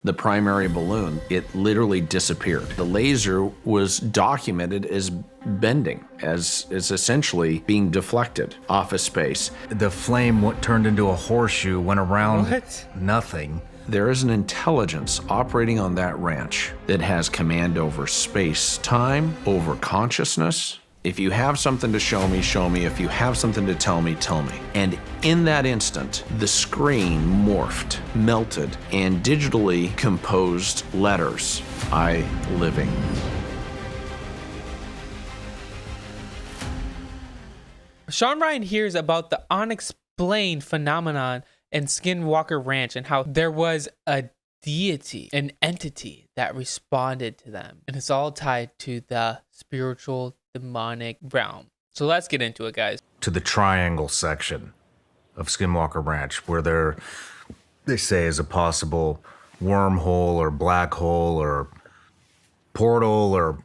the primary balloon, it literally disappeared. The laser was documented as bending, as essentially being deflected off of space. The flame turned into a horseshoe, went around nothing. There is an intelligence operating on that ranch that has command over space, time, over consciousness. If you have something to show me, show me. If you have something to tell me, tell me. And in that instant, the screen morphed, melted, and digitally composed letters. I living. Shawn Ryan hears about the unexplained phenomenon in Skinwalker Ranch and how there was a deity, an entity that responded to them. And it's all tied to the spiritual demonic realm. So let's get into it, guys. To the triangle section of Skinwalker Ranch, where they say is a possible wormhole or black hole or portal, or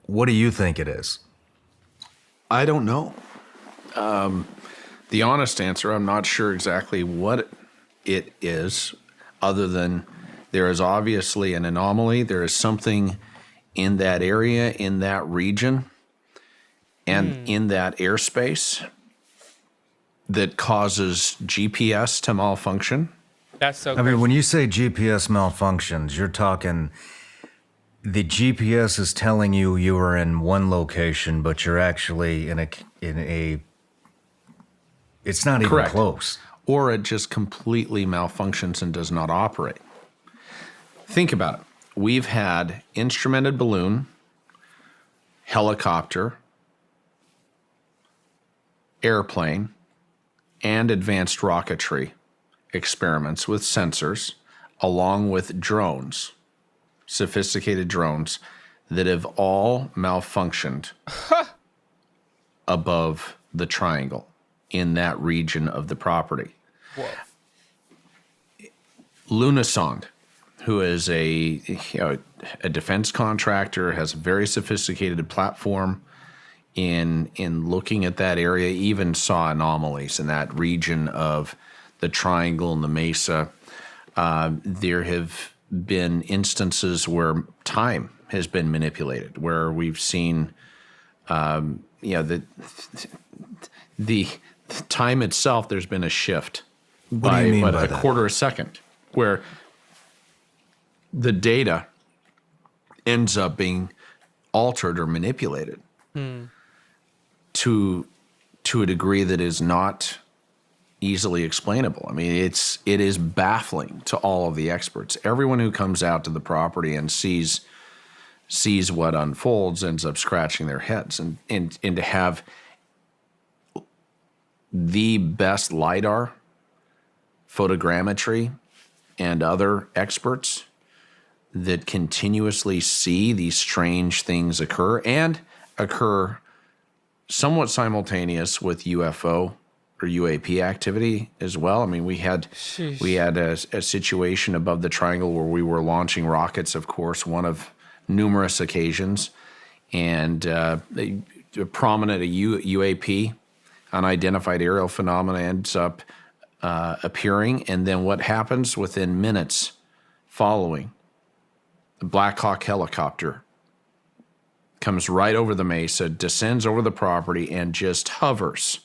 what do you think it is? I don't know. The honest answer, I'm not sure exactly what it is, other than there is obviously an anomaly. There is something in that area, in that region, and in that airspace that causes GPS to malfunction. That's so I mean, when you say GPS malfunctions, you're talking the GPS is telling you are in one location, but you're actually in a it's not even Correct. close. Or it just completely malfunctions and does not operate. Think about it. We've had instrumented balloon, helicopter, airplane, and advanced rocketry experiments with sensors, along with drones, sophisticated drones, that have all malfunctioned above the triangle in that region of the property. Whoa. Lunasonde, who is a defense contractor, has a very sophisticated platform in looking at that area, even saw anomalies in that region of the triangle and the mesa. There have been instances where time has been manipulated, where we've seen, the time itself, there's been a shift What do you mean by a that? quarter a second, where the data ends up being altered or manipulated to a degree that is not easily explainable. I mean, it is baffling to all of the experts. Everyone who comes out to the property and sees what unfolds ends up scratching their heads. And to have the best LiDAR, photogrammetry, and other experts that continuously see these strange things occur somewhat simultaneous with UFO or UAP activity as well. I mean, we had a situation above the triangle where we were launching rockets, of course, one of numerous occasions, and a prominent UAP, unidentified aerial phenomena, ends up appearing, and then what happens within minutes following? The Black Hawk helicopter comes right over the mesa, descends over the property, and just hovers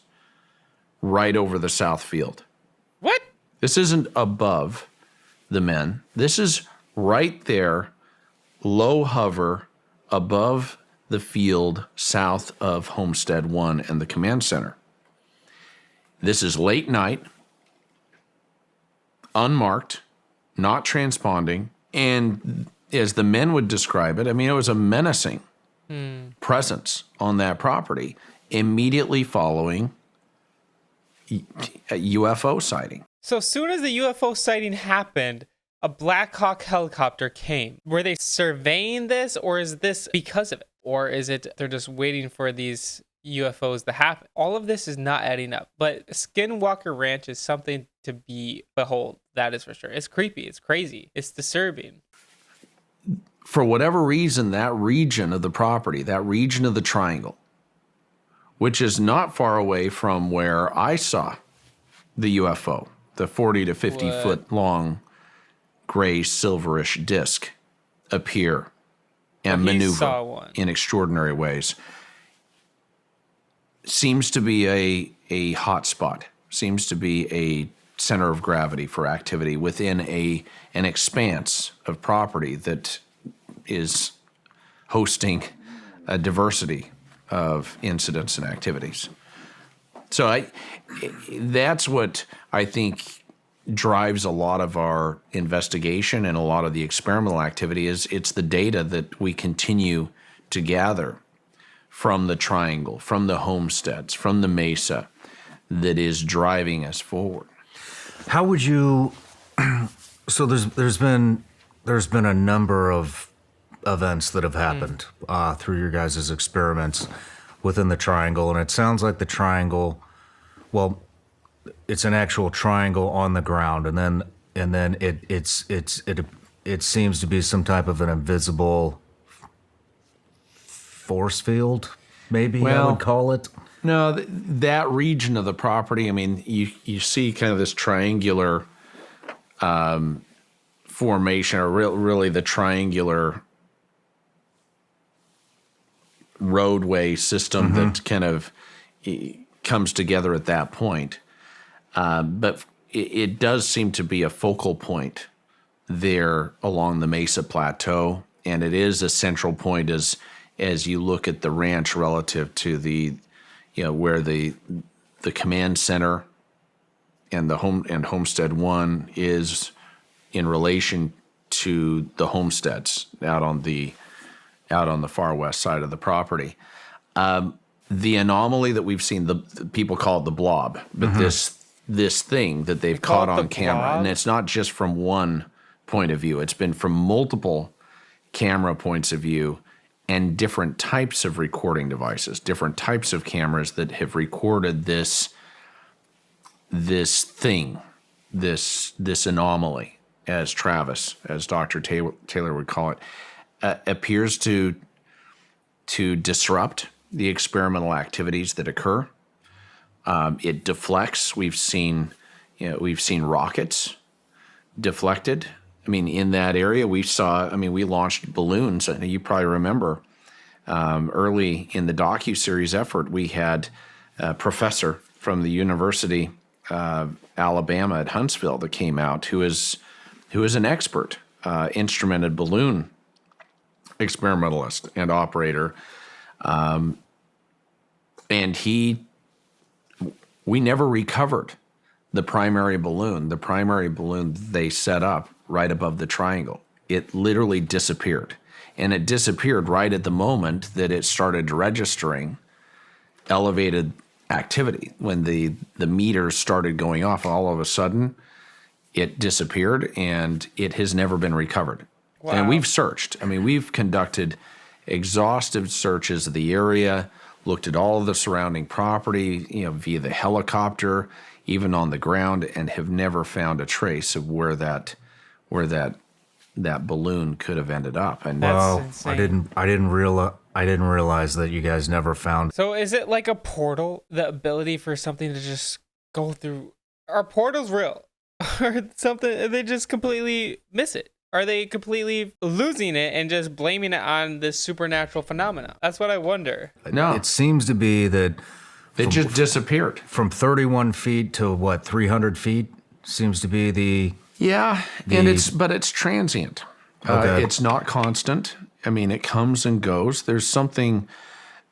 right over the south field. What? This isn't above the men. This is right there, low hover above the field south of Homestead 1 and the command center. This is late night, unmarked, not transponding, and as the men would describe it, I mean, it was a menacing presence on that property immediately following a UFO sighting. So as soon as the UFO sighting happened, a Black Hawk helicopter came. Were they surveying this, or is this because of it? Or is it they're just waiting for these UFOs to happen? All of this is not adding up. But Skinwalker Ranch is something to behold, that is for sure. It's creepy, it's crazy, it's disturbing. For whatever reason, that region of the property, that region of the triangle, which is not far away from where I saw the UFO, the 40 to 50 foot long gray silverish disc appear and He maneuver saw one. in extraordinary ways. Seems to be a hot spot, seems to be a center of gravity for activity within an expanse of property that is hosting a diversity of incidents and activities. So that's what I think drives a lot of our investigation and a lot of the experimental activity is it's the data that we continue to gather from the triangle, from the homesteads, from the mesa that is driving us forward. How would you? So there's been a number of events that have happened through your guys' experiments within the triangle, and it sounds like the triangle. Well, it's an actual triangle on the ground, and then it seems to be some type of an invisible force field, maybe I would call it. No, that region of the property, I mean, you see kind of this triangular formation, or really the triangular roadway system that kind of comes together at that point. But it does seem to be a focal point there along the Mesa Plateau, and it is a central point as you look at the ranch relative to the, where the command center and Homestead 1 is in relation to the homesteads out on the far west side of the property. The anomaly that we've seen, the people call it the blob, but this thing that they've caught on camera, blob? and it's not just from one point of view, it's been from multiple camera points of view and different types of recording devices, different types of cameras that have recorded this thing, this anomaly, as Dr. Taylor would call it, appears to disrupt the experimental activities that occur. It deflects. We've seen rockets deflected. I mean, in that area, we launched balloons. And you probably remember early in the docuseries effort, we had a professor from the University of Alabama at Huntsville that came out who is an expert, instrumented balloon experimentalist and operator. And we never recovered the primary balloon. The primary balloon they set up right above the triangle. It literally disappeared. And it disappeared right at the moment that it started registering elevated activity. When the meters started going off, all of a sudden, it disappeared and it has never been recovered. Wow. And we've searched. I mean, we've conducted exhaustive searches of the area, looked at all of the surrounding property, via the helicopter, even on the ground, and have never found a trace of where that balloon could have ended up. And That's insane. I didn't realize that you guys never found. So is it like a portal, the ability for something to just go through? Are portals real? Or something, they just completely miss it? Are they completely losing it and just blaming it on this supernatural phenomena? That's what I wonder. No. It seems to be that it just disappeared. From 31 feet to 300 feet seems to be the... Yeah, but it's transient. Okay. It's not constant. I mean, it comes and goes. There's something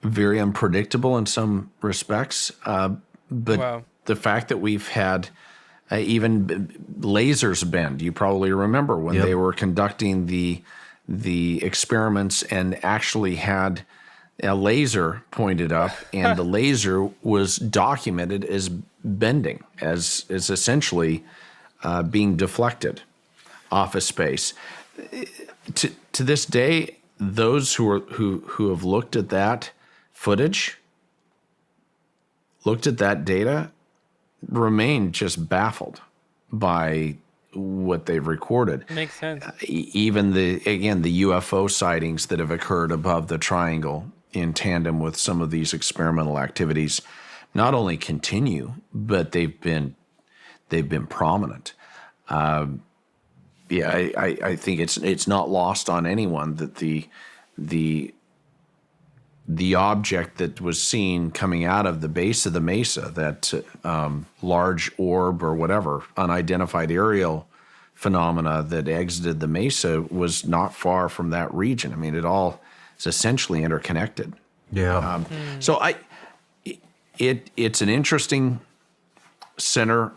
very unpredictable in some respects. But Wow. The fact that we've had even lasers bend, you probably remember when they were conducting the experiments and actually had a laser pointed up, and the laser was documented as bending, as essentially being deflected off a space. To this day, those who have looked at that footage, looked at that data, remain just baffled by what they've recorded. Makes sense. Even the UFO sightings that have occurred above the triangle in tandem with some of these experimental activities not only continue, but they've been prominent. Yeah, I think it's not lost on anyone that the object that was seen coming out of the base of the mesa, that large orb or whatever, unidentified aerial phenomena that exited the mesa, was not far from that region. I mean, it all is essentially interconnected. Yeah. So it's an interesting center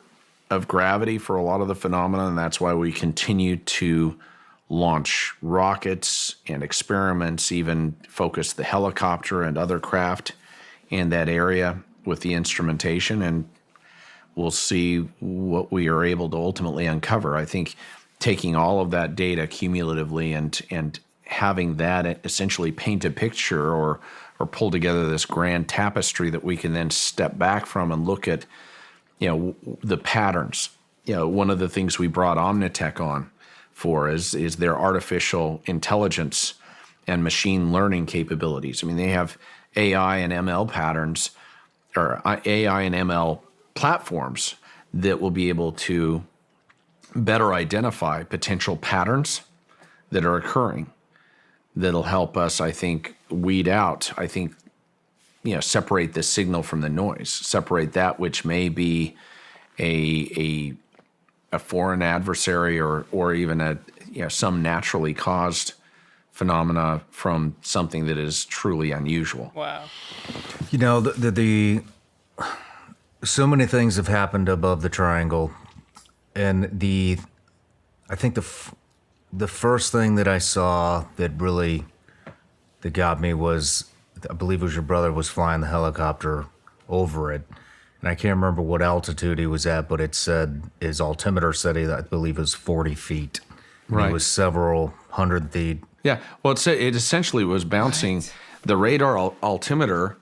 of gravity for a lot of the phenomena, and that's why we continue to launch rockets and experiments, even focus the helicopter and other craft in that area with the instrumentation, and we'll see what we are able to ultimately uncover. I think taking all of that data cumulatively and having that essentially paint a picture or pull together this grand tapestry that we can then step back from and look at, the patterns. One of the things we brought Omnitech on for is their artificial intelligence and machine learning capabilities. I mean, they have AI and ML patterns, or AI and ML platforms that will be able to better identify potential patterns that are occurring, that'll help us, I think, weed out, separate the signal from the noise, separate that which may be a foreign adversary or even some naturally caused phenomena from something that is truly unusual. Wow. The so many things have happened above the triangle, and I think the first thing that I saw that got me was, I believe it was your brother was flying the helicopter over it, and I can't remember what altitude he was at, but it said his altimeter said I believe it was 40 feet. Right. He was several hundred feet. Yeah. Well, it essentially was bouncing. Right. The radar altimeter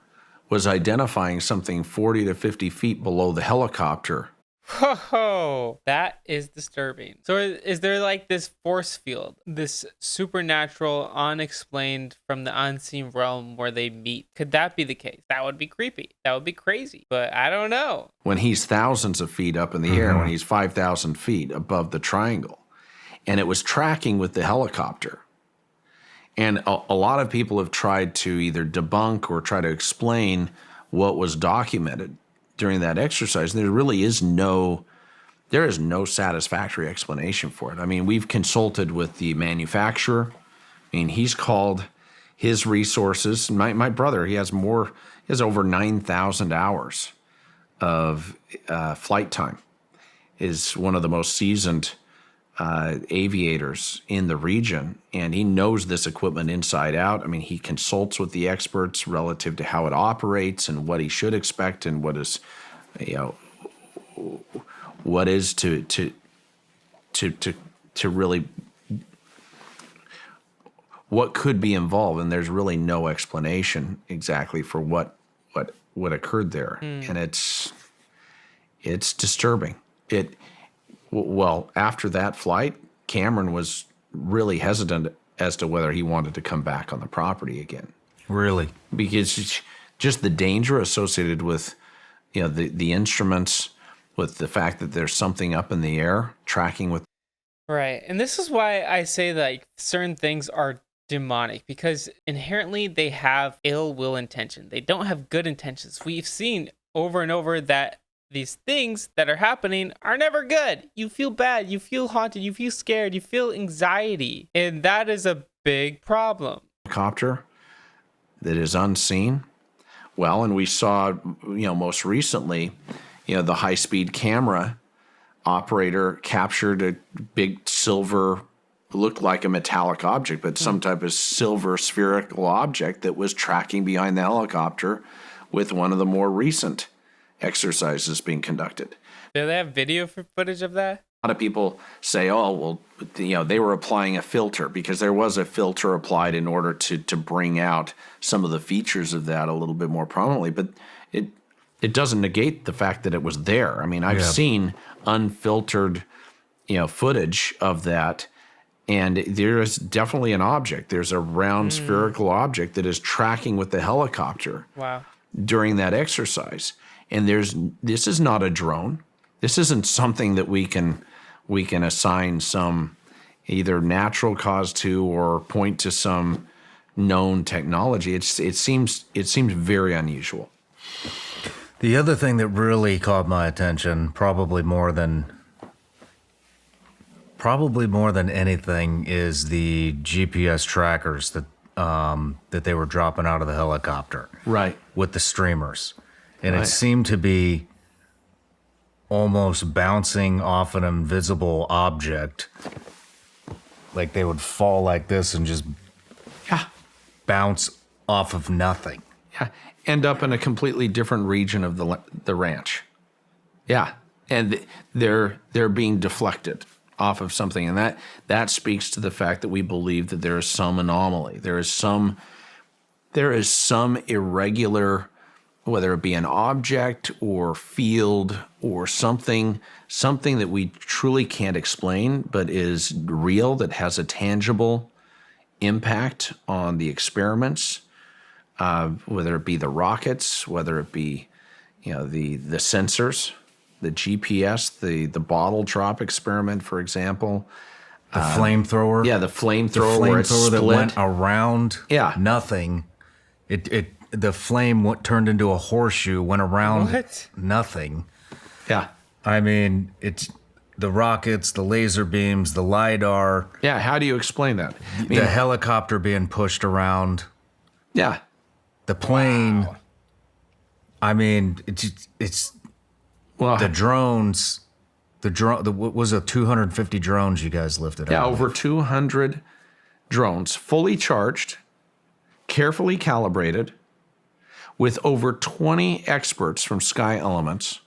was identifying something 40 to 50 feet below the helicopter. Whoa, that is disturbing. So is there like this force field, this supernatural, unexplained, from the unseen realm where they meet? Could that be the case? That would be creepy. That would be crazy. But I don't know. When he's thousands of feet up in the air, when he's 5,000 feet above the triangle, and it was tracking with the helicopter. And a lot of people have tried to either debunk or try to explain what was documented during that exercise. There really is no satisfactory explanation for it. I mean, we've consulted with the manufacturer. I mean, he's called his resources. My brother, he has over 9,000 hours of flight time. Is one of the most seasoned aviators in the region, and he knows this equipment inside out. I mean, he consults with the experts relative to how it operates and what he should expect and what is to really what could be involved, and there's really no explanation exactly for what occurred there, and it's disturbing. Well, after that flight, Cameron was really hesitant as to whether he wanted to come back on the property again. Really? Because it's just the danger associated with, the instruments, with the fact that there's something up in the air tracking with. Right. And this is why I say that certain things are demonic, because inherently they have ill will intention. They don't have good intentions. We've seen over and over that these things that are happening are never good. You feel bad, you feel haunted, you feel scared, you feel anxiety. And that is a big problem. Helicopter that is unseen. Well, and we saw, most recently, the high-speed camera operator captured a big silver, looked like a metallic object, but some type of silver spherical object that was tracking behind the helicopter with one of the more recent exercises being conducted. Do they have video footage of that? A lot of people say, they were applying a filter, because there was a filter applied in order to bring out some of the features of that a little bit more prominently. But it doesn't negate the fact that it was there. I mean, I've seen unfiltered, footage of that, and there is definitely an object. There's a round spherical object that is tracking with the helicopter. Wow. During that exercise. And this is not a drone. This isn't something that we can assign some, either natural cause to or point to some known technology. It seems very unusual. The other thing that really caught my attention, probably more than anything, is the GPS trackers that they were dropping out of the helicopter. Right. With the streamers. And Right. it seemed to be almost bouncing off an invisible object. Like they would fall like this and just bounce off of nothing. Yeah. End up in a completely different region of the ranch. Yeah. And they're being deflected off of something. And that speaks to the fact that we believe that there is some anomaly. There is some irregular, whether it be an object or field or something that we truly can't explain, but is real, that has a tangible impact on the experiments, whether it be the rockets, whether it be, the sensors, the GPS, the bottle drop experiment, for example. The flamethrower. Yeah, the flamethrower where it split. That went around nothing. The flame turned into a horseshoe, went around nothing. Yeah. I mean, it's the rockets, the laser beams, the LiDAR. Yeah, how do you explain that? The helicopter being pushed around. Yeah. The plane. Wow. I mean, it's the drones. What was it, 250 drones you guys lifted out? Yeah, over 200 drones, fully charged, carefully calibrated, with over 20 experts from Sky Elements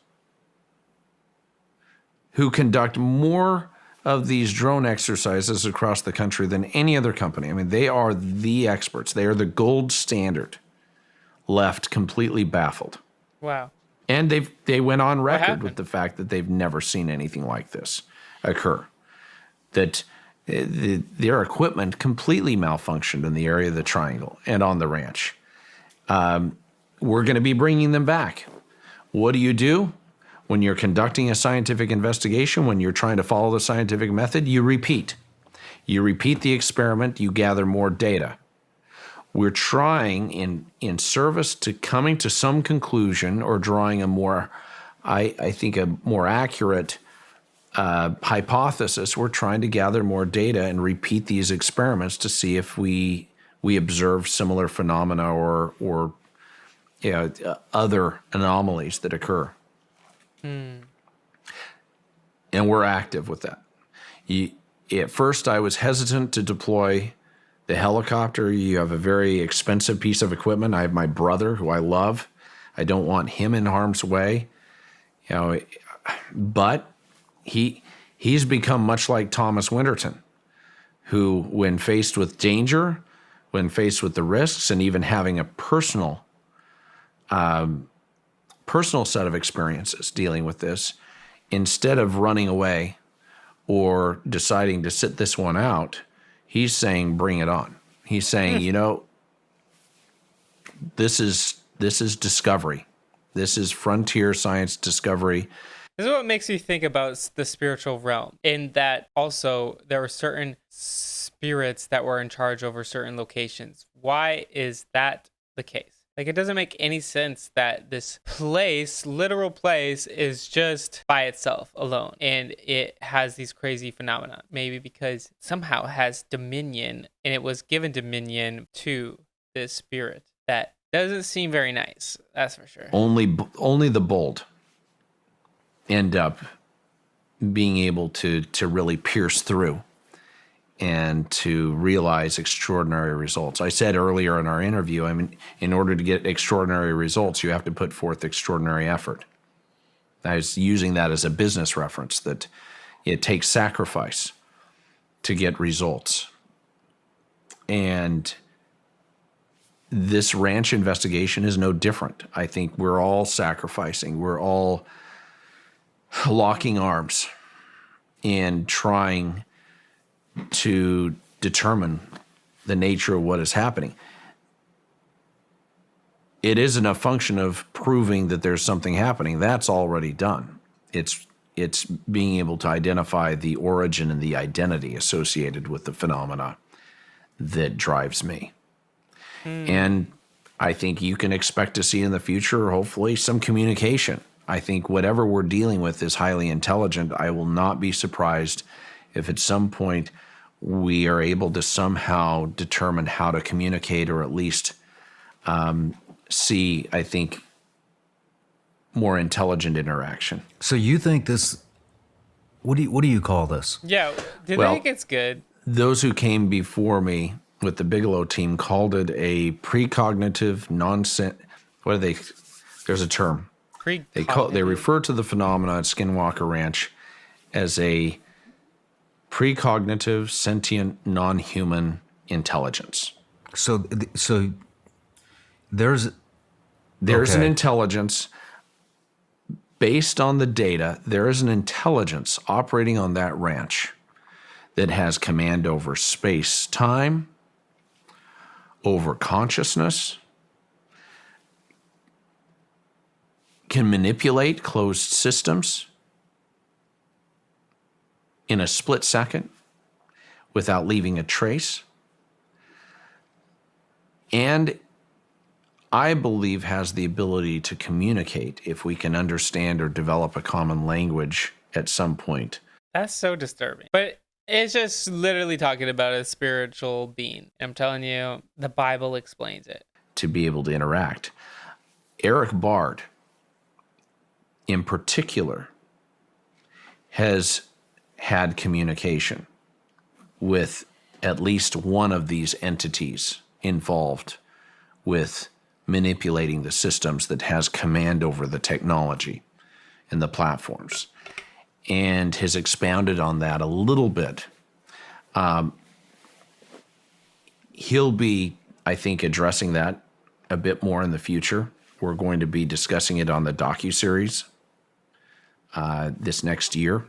who conduct more of these drone exercises across the country than any other company. I mean, they are the experts. They are the gold standard, left completely baffled. Wow. And they went on record with the fact that they've never seen anything like this occur. That their equipment completely malfunctioned in the area of the triangle and on the ranch. We're going to be bringing them back. What do you do when you're conducting a scientific investigation, when you're trying to follow the scientific method? You repeat. You repeat the experiment, you gather more data. We're trying, in service to coming to some conclusion or drawing a more, I think, a more accurate hypothesis, we're trying to gather more data and repeat these experiments to see if we observe similar phenomena or other anomalies that occur. And we're active with that. At first, I was hesitant to deploy the helicopter. You have a very expensive piece of equipment. I have my brother, who I love. I don't want him in harm's way. But he's become much like Thomas Winterton, who, when faced with danger, when faced with the risks, and even having a personal set of experiences dealing with this, instead of running away or deciding to sit this one out, he's saying, bring it on. He's saying, this is discovery. This is frontier science discovery. This is what makes me think about the spiritual realm, in that also there were certain spirits that were in charge over certain locations. Why is that the case? Like, it doesn't make any sense that this place, literal place, is just by itself alone and it has these crazy phenomena. Maybe because it somehow has dominion, and it was given dominion to this spirit. That doesn't seem very nice, that's for sure. Only the bold end up being able to really pierce through and to realize extraordinary results. I said earlier in our interview, I mean, in order to get extraordinary results, you have to put forth extraordinary effort. I was using that as a business reference, that it takes sacrifice to get results. And this ranch investigation is no different. I think we're all sacrificing. We're all locking arms and trying to determine the nature of what is happening. It isn't a function of proving that there's something happening. That's already done. It's it's being able to identify the origin and the identity associated with the phenomena that drives me. And I think you can expect to see in the future, hopefully, some communication. I think whatever we're dealing with is highly intelligent. I will not be surprised if at some point we are able to somehow determine how to communicate, or at least see, I think, more intelligent interaction. So you think this? What do you call this? Yeah, do Well, they think it's good? Those who came before me with the Bigelow team called it a precognitive nonsense. What are they? There's a term. They refer to the phenomena at Skinwalker Ranch as a precognitive, sentient, non-human intelligence. So there's an intelligence based on the data. There is an intelligence operating on that ranch that has command over space, time, over consciousness, can manipulate closed systems in a split second without leaving a trace, and I believe has the ability to communicate if we can understand or develop a common language at some point. That's so disturbing. But it's just literally talking about a spiritual being. I'm telling you, the Bible explains it. To be able to interact. Eric Bard, in particular, has had communication with at least one of these entities involved with manipulating the systems that has command over the technology and the platforms, and has expounded on that a little bit. He'll be, I think, addressing that a bit more in the future. We're going to be discussing it on the docuseries this next year.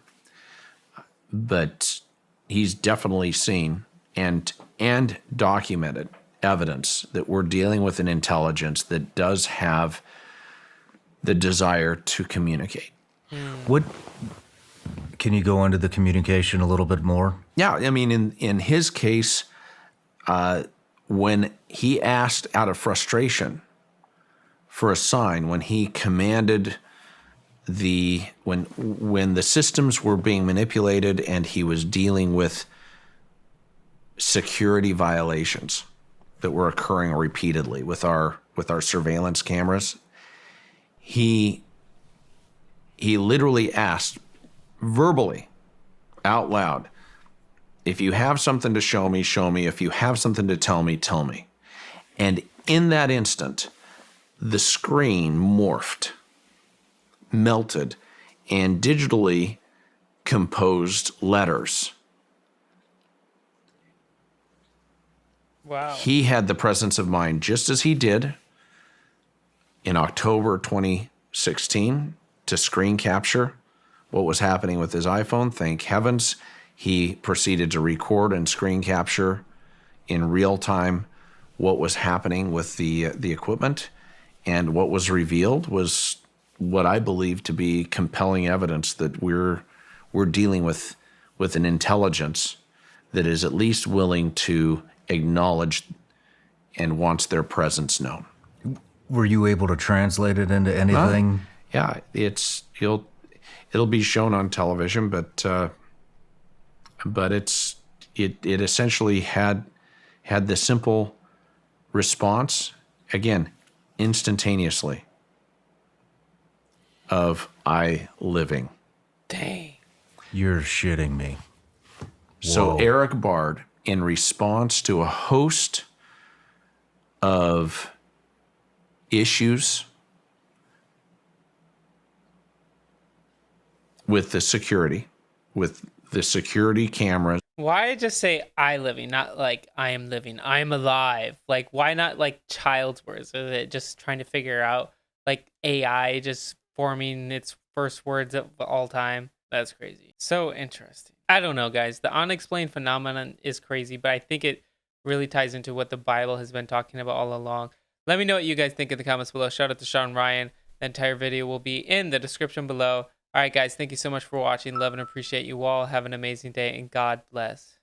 But he's definitely seen and documented evidence that we're dealing with an intelligence that does have the desire to communicate. What can you go into the communication a little bit more? Yeah, I mean, in his case, when he asked out of frustration for a sign, when he commanded when the systems were being manipulated and he was dealing with security violations that were occurring repeatedly with our surveillance cameras, he literally asked verbally out loud, if you have something to show me, show me. If you have something to tell me, tell me. And in that instant, the screen morphed, melted, and digitally composed letters. Wow. He had the presence of mind, just as he did in October 2016, to screen capture what was happening with his iPhone. Thank heavens he proceeded to record and screen capture in real time what was happening with the equipment. And what was revealed was what I believe to be compelling evidence that we're dealing with an intelligence that is at least willing to acknowledge and wants their presence known. Were you able to translate it into anything? Yeah, it'll be shown on television, but it essentially had the simple response, again, instantaneously, of I living. Dang. You're shitting me. So Whoa. Eric Bard, in response to a host of issues with the security cameras. Why just say I living, not like I am living, I'm alive? Like, why not like child's words? Is it just trying to figure out like AI just forming its first words of all time? That's crazy. So interesting. I don't know, guys. The unexplained phenomenon is crazy, but I think it really ties into what the Bible has been talking about all along. Let me know what you guys think in the comments below. Shout out to Shawn Ryan. The entire video will be in the description below. All right, guys, thank you so much for watching. Love and appreciate you all. Have an amazing day, and God bless.